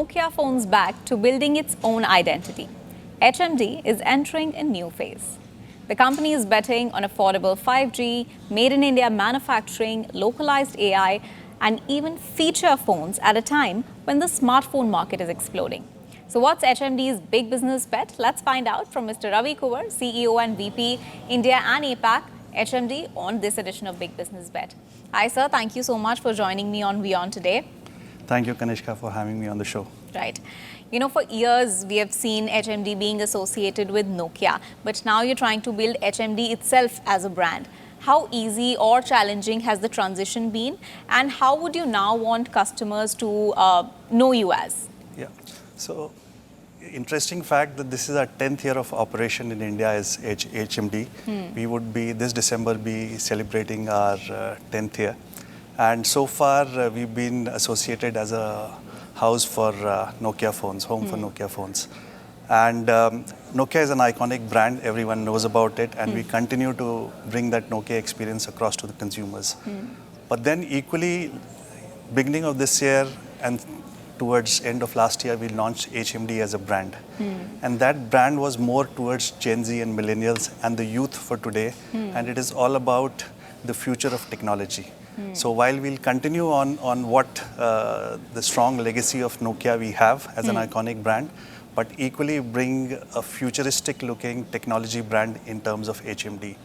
Nokia phones back to building its own identity. HMD is entering a new phase. The company is betting on affordable 5G, made in India manufacturing, localized AI, and even feature phones at a time when the smartphone market is exploding. So what's HMD's big business bet? Let's find out from Mr. Ravi Kunwar, CEO and VP, India and APAC, HMD, on this edition of Big Business Bet. Hi sir, thank you so much for joining me on WION today. Thank you, Kanishka, for having me on the show. Right. You know, for years, we have seen HMD being associated with Nokia, but now you're trying to build HMD itself as a brand. How easy or challenging has the transition been, and how would you now want customers to know you as? Yeah. So, interesting fact that this is our 10th year of operation in India as HMD. We would be, this December, be celebrating our 10th year. And so far, we've been associated as a house for Nokia phones, home for Nokia phones. And Nokia is an iconic brand, everyone knows about it, and we continue to bring that Nokia experience across to the consumers. But then equally, beginning of this year and towards end of last year, we launched HMD as a brand. And that brand was more towards Gen Z and millennials and the youth for today. And it is all about the future of technology. So while we'll continue on what the strong legacy of Nokia we have as an iconic brand, but equally bring a futuristic looking technology brand in terms of HMD.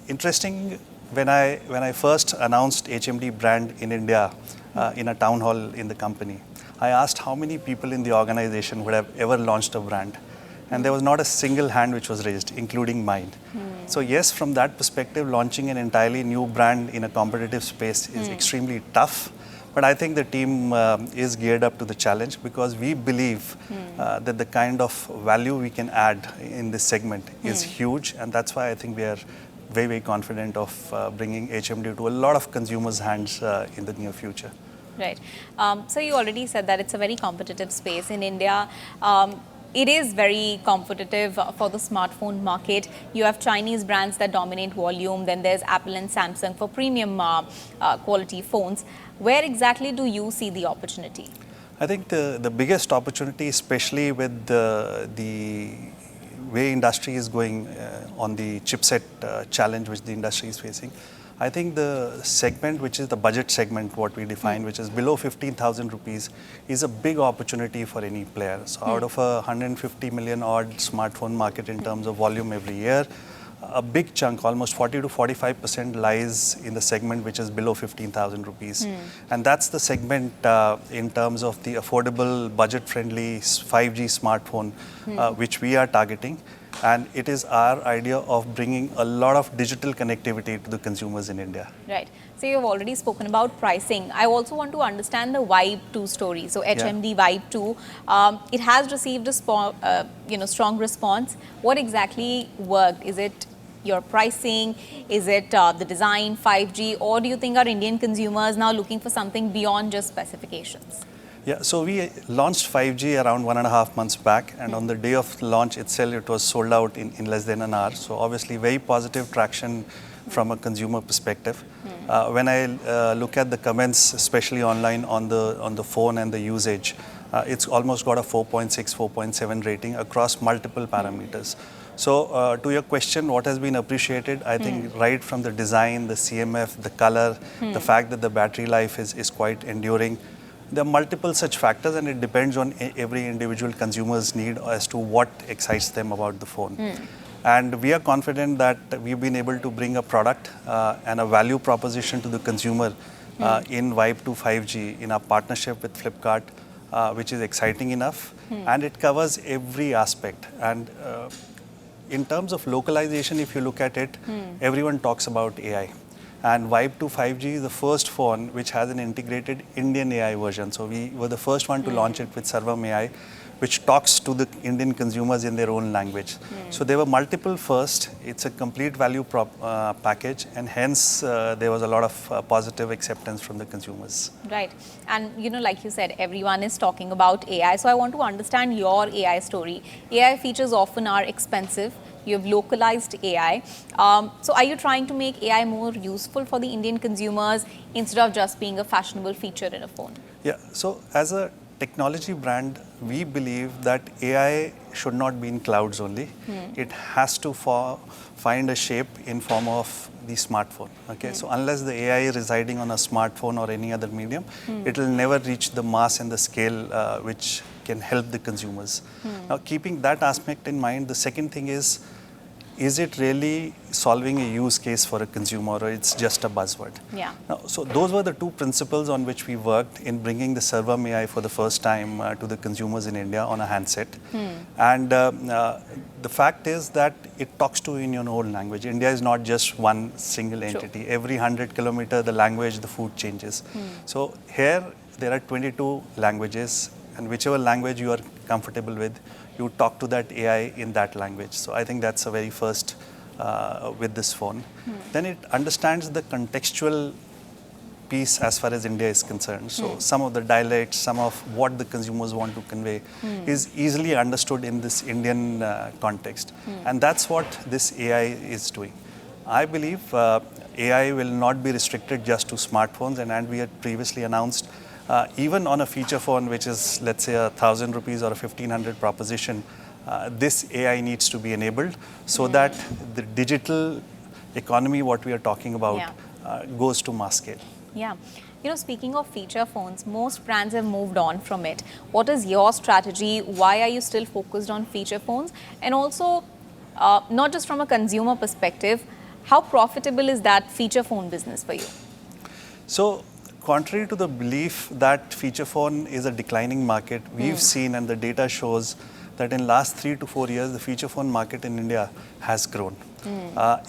Interesting, when I first announced HMD brand in India in a town hall in the company, I asked how many people in the organization would have ever launched a brand. And there was not a single hand which was raised, including mine. So yes, from that perspective, launching an entirely new brand in a competitive space is extremely tough. But I think the team is geared up to the challenge because we believe that the kind of value we can add in this segment is huge. And that's why I think we are very, very confident of bringing HMD to a lot of consumers' hands in the near future. Right. So you already said that it's a very competitive space in India. It is very competitive for the smartphone market. You have Chinese brands that dominate volume. Then there's Apple and Samsung for premium quality phones. Where exactly do you see the opportunity? I think the biggest opportunity, especially with the way industry is going on the chipset challenge which the industry is facing, I think the segment, which is the budget segment, what we define, which is below 15,000 rupees, is a big opportunity for any player. So out of a 150 million odd smartphone market in terms of volume every year, a big chunk, almost 40 to 45% lies in the segment which is below 15,000 rupees. And that's the segment in terms of the affordable, budget-friendly 5G smartphone, which we are targeting. And it is our idea of bringing a lot of digital connectivity to the consumers in India. Right. So you've already spoken about pricing. I also want to understand the Vibe 2 story. So HMD Vibe 2, it has received a strong response. What exactly worked? Is it your pricing? Is it the design, 5G? Or do you think our Indian consumers now looking for something beyond just specifications? Yeah, so we launched 5G around 1.5 months back, and on the day of launch itself, it was sold out in less than an hour. So obviously, very positive traction from a consumer perspective. When I look at the comments, especially online on the phone and the usage, it's almost got a 4.6, 4.7 rating across multiple parameters. So to your question, what has been appreciated, I think right from the design, the CMF, the color, the fact that the battery life is quite enduring. There are multiple such factors, and it depends on every individual consumer's need as to what excites them about the phone. And we are confident that we've been able to bring a product and a value proposition to the consumer in Vibe 2 5G in our partnership with Flipkart, which is exciting enough. And it covers every aspect. And in terms of localization, if you look at it, everyone talks about AI. And Vibe 2 5G is the first phone which has an integrated Indian AI version. So we were the first one to launch it with Sarvam AI, which talks to the Indian consumers in their own language. So there were multiple first. It's a complete value package, and hence there was a lot of positive acceptance from the consumers. Right. And you know, like you said, everyone is talking about AI. So I want to understand your AI story. AI features often are expensive. You have localized AI. So are you trying to make AI more useful for the Indian consumers instead of just being a fashionable feature in a phone? Yeah, so as a technology brand, we believe that AI should not be in clouds only. It has to find a shape in form of the smartphone. Okay, so unless the AI is residing on a smartphone or any other medium, it will never reach the mass and the scale which can help the consumers. Now, keeping that aspect in mind, the second thing is it really solving a use case for a consumer, or it's just a buzzword? Yeah. Now, so those were the two principles on which we worked in bringing the Sarvam AI for the first time to the consumers in India on a handset. And the fact is that it talks to you in your own language. India is not just one single entity. Every 100 kilometers, the language, the food changes. So here, there are 22 languages, and whichever language you are comfortable with, you talk to that AI in that language. So I think that's a very first with this phone. Then it understands the contextual piece as far as India is concerned. So some of the dialects, some of what the consumers want to convey is easily understood in this Indian context. And that's what this AI is doing. I believe AI will not be restricted just to smartphones, and we had previously announced even on a feature phone, which is, let's say, 1,000 rupees or a 1,500 proposition, this AI needs to be enabled so that the digital economy, what we are talking about, goes to mass scale. Yeah. You know, speaking of feature phones, most brands have moved on from it. What is your strategy? Why are you still focused on feature phones? And also, not just from a consumer perspective, how profitable is that feature phone business for you? So, contrary to the belief that feature phone is a declining market, we've seen, and the data shows that in last 3 to 4 years, the feature phone market in India has grown.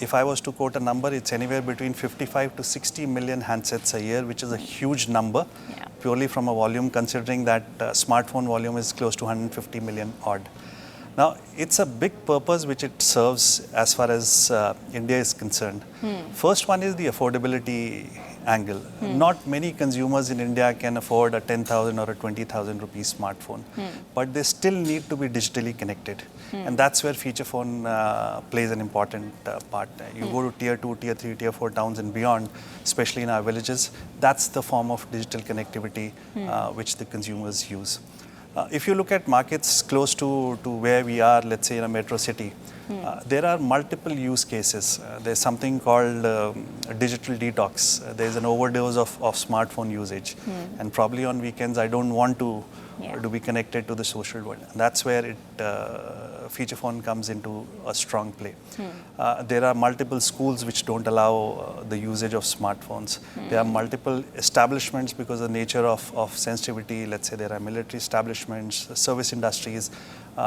If I was to quote a number, it's anywhere between 55 to 60 million handsets a year, which is a huge number, purely from a volume, considering that smartphone volume is close to 150 million odd. Now, it's a big purpose which it serves as far as India is concerned. First one is the affordability angle. Not many consumers in India can afford a 10,000 or a 20,000 rupees smartphone, but they still need to be digitally connected. And that's where feature phone plays an important part. You go to tier 2, tier 3, tier 4 towns and beyond, especially in our villages, that's the form of digital connectivity which the consumers use. If you look at markets close to where we are, let's say in a metro city, there are multiple use cases. There's something called digital detox. There's an overdose of smartphone usage. And probably on weekends, I don't want to be connected to the social world. And that's where feature phone comes into a strong play. There are multiple schools which don't allow the usage of smartphones. There are multiple establishments because of the nature of sensitivity. Let's say there are military establishments, service industries,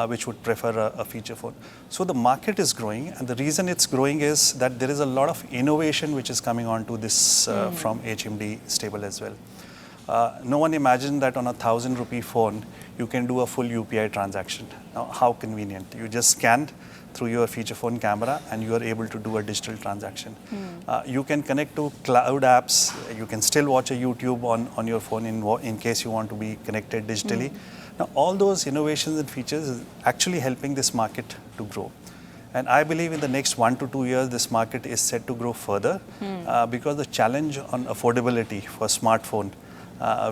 which would prefer a feature phone. So the market is growing, and the reason it's growing is that there is a lot of innovation which is coming onto this from HMD stable as well. No one imagined that on a 1,000 rupee phone, you can do a full UPI transaction. Now, how convenient. You just scan through your feature phone camera and you are able to do a digital transaction. You can connect to cloud apps. You can still watch a YouTube on your phone in case you want to be connected digitally. Now, all those innovations and features is actually helping this market to grow. And I believe in the next 1 to 2 years, this market is set to grow further because the challenge on affordability for smartphone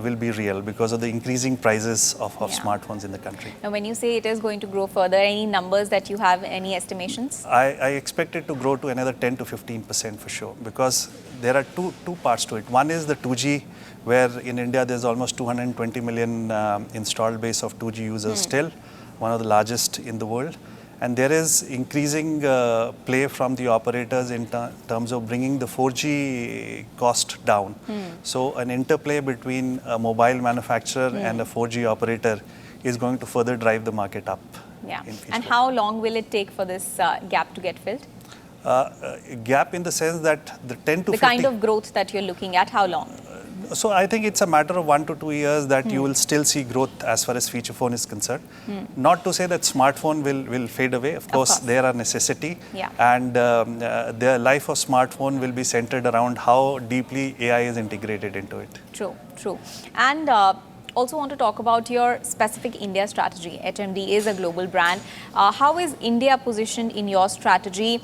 will be real because of the increasing prices of smartphones in the country. Now, when you say it is going to grow further, any numbers that you have, any estimations? I expect it to grow to another 10 to 15% for sure, because there are two parts to it. One is the 2G, where in India there's almost 220 million installed base of 2G users still, one of the largest in the world. And there is increasing play from the operators in terms of bringing the 4G cost down. So an interplay between a mobile manufacturer and a 4G operator is going to further drive the market up. Yeah. And how long will it take for this gap to get filled? Gap in the sense that the 10 to 15... The kind of growth that you're looking at, how long? So I think it's a matter of 1 to 2 years that you will still see growth as far as feature phone is concerned. Not to say that smartphone will fade away. Of course, they are a necessity. And the life of smartphone will be centered around how deeply AI is integrated into it. True, true. And also want to talk about your specific India strategy. HMD is a global brand. How is India positioned in your strategy?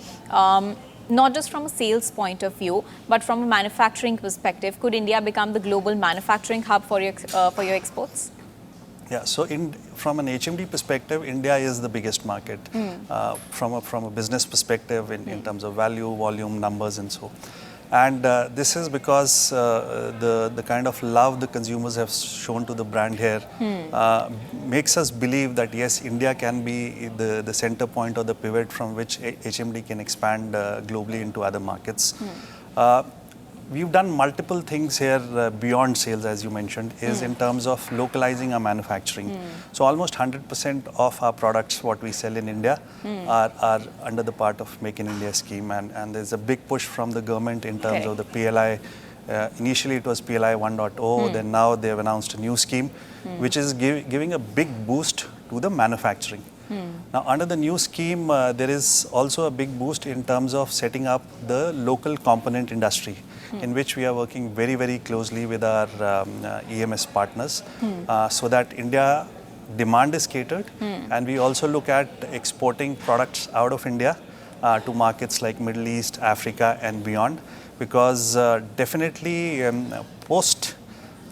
Not just from a sales point of view, but from a manufacturing perspective, could India become the global manufacturing hub for your exports? Yeah, so from an HMD perspective, India is the biggest market from a business perspective in terms of value, volume, numbers, and so. And this is because the kind of love the consumers have shown to the brand here makes us believe that yes, India can be the center point or the pivot from which HMD can expand globally into other markets. We've done multiple things here beyond sales, as you mentioned, is in terms of localizing our manufacturing. So almost 100% of our products, what we sell in India, are under the part of Make in India scheme. And there's a big push from the government in terms of the PLI. Initially, it was PLI 1.0, then now they've announced a new scheme, which is giving a big boost to the manufacturing. Now, under the new scheme, there is also a big boost in terms of setting up the local component industry, in which we are working very, very closely with our EMS partners, so that India demand is catered, and we also look at exporting products out of India to markets like Middle East, Africa, and beyond, because definitely post,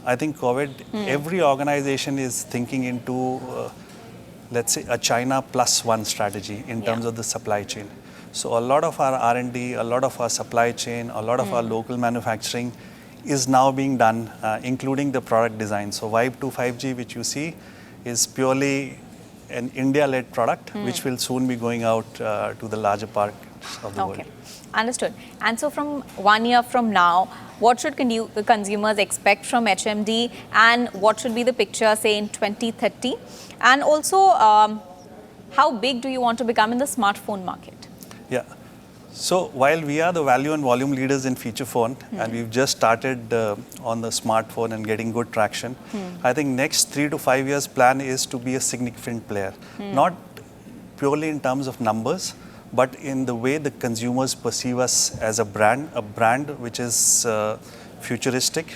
I think, COVID, every organization is thinking into let's say a China plus one strategy in terms of the supply chain. So a lot of our R&D, a lot of our supply chain, a lot of our local manufacturing is now being done, including the product design. So Vibe 2 5G, which you see, is purely an India-led product, which will soon be going out to the larger parts of the world. Understood. And so from 1 year from now, what should consumers expect from HMD, and what should be the picture, say, in 2030? And also, how big do you want to become in the smartphone market? Yeah. So while we are the value and volume leaders in feature phone, and we've just started on the smartphone and getting good traction, I think next 3 to 5 years plan is to be a significant player, not purely in terms of numbers, but in the way the consumers perceive us as a brand which is futuristic,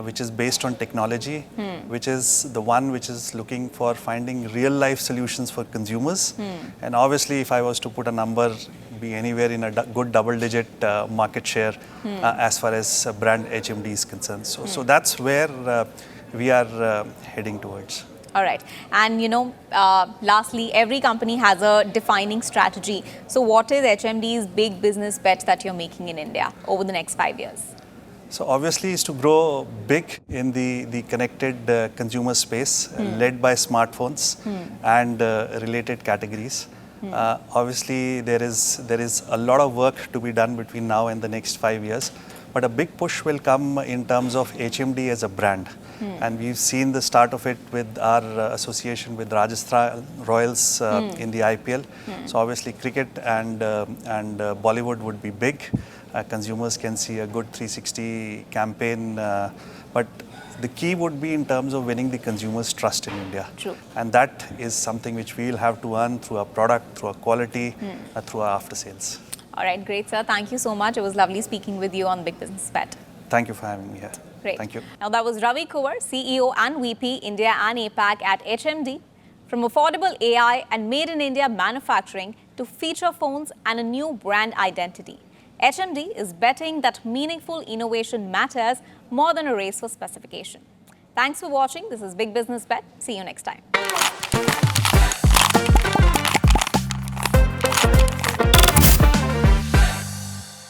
which is based on technology, which is the one which is looking for finding real life solutions for consumers. And obviously, if I was to put a number, be anywhere in a good double-digit market share as far as brand HMD is concerned. So that's where we are heading towards. All right. And, lastly, every company has a defining strategy. So what is HMD's big business bet that you're making in India over the next 5 years? So obviously is to grow big in the connected consumer space, led by smartphones and related categories. Obviously, there is a lot of work to be done between now and the next 5 years. But a big push will come in terms of HMD as a brand. And we've seen the start of it with our association with Rajasthan Royals in the IPL. So obviously cricket and Bollywood would be big. Consumers can see a good 360 campaign. But the key would be in terms of winning the consumers' trust in India. True. And that is something which we'll have to earn through our product, through our quality, through our after sales. All right, great, sir. Thank you so much. It was lovely speaking with you on Big Business Bet. Thank you for having me here. Great. Thank you. Now, that was Ravi Kunwar, CEO and VP, India and APAC at HMD. From affordable AI and made in India manufacturing to feature phones and a new brand identity, HMD is betting that meaningful innovation matters more than a race for specification. Thanks for watching. This is Big Business Bet. See you next time.